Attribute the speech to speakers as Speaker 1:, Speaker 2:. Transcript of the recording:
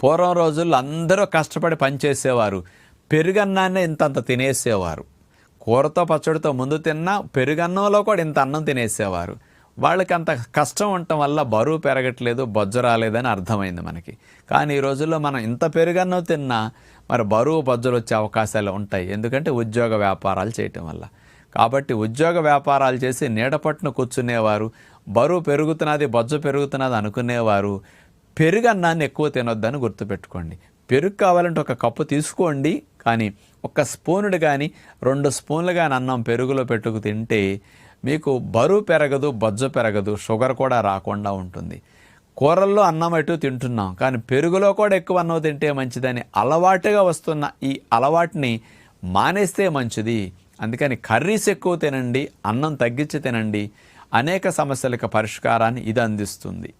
Speaker 1: పూర్వం రోజుల్లో అందరూ కష్టపడి పనిచేసేవారు. పెరుగన్నాన్నే ఇంతంత తినేసేవారు. కూరతో పచ్చడితో ముందు తిన్నా పెరుగన్నంలో కూడా ఇంత అన్నం తినేసేవారు. వాళ్ళకి అంత కష్టం ఉండటం వల్ల బరువు పెరగట్లేదు, బొజ్జ రాలేదని అర్థమైంది మనకి. కానీ ఈ రోజుల్లో మనం ఇంత పెరుగన్నం తిన్నా మరి బరువు బొజ్జలు వచ్చే అవకాశాలు ఉంటాయి. ఎందుకంటే ఉద్యోగ వ్యాపారాలు చేయటం వల్ల. కాబట్టి ఉద్యోగ వ్యాపారాలు చేసి నీడపట్టున కూర్చునేవారు, బరువు పెరుగుతున్నది, బొజ్జ పెరుగుతున్నది అనుకునేవారు పెరుగన్నాన్ని ఎక్కువ తినొద్దని గుర్తుపెట్టుకోండి. పెరుగు కావాలంటే ఒక కప్పు తీసుకోండి, కానీ ఒక స్పూనుడు కానీ 2 స్పూన్లు కానీ అన్నం పెరుగులో పెట్టుకు తింటే మీకు బరువు పెరగదు, బొజ్జ పెరగదు, షుగర్ కూడా రాకుండా ఉంటుంది. కూరల్లో అన్నం ఎటు తింటున్నాం, కానీ పెరుగులో కూడా ఎక్కువ అన్నం తింటే మంచిదని అలవాటుగా వస్తున్న ఈ అలవాటుని మానేస్తే మంచిది. అందుకని కర్రీస్ ఎక్కువ తినండి, అన్నం తగ్గించి తినండి. అనేక సమస్యలకు పరిష్కారాన్ని ఇది అందిస్తుంది.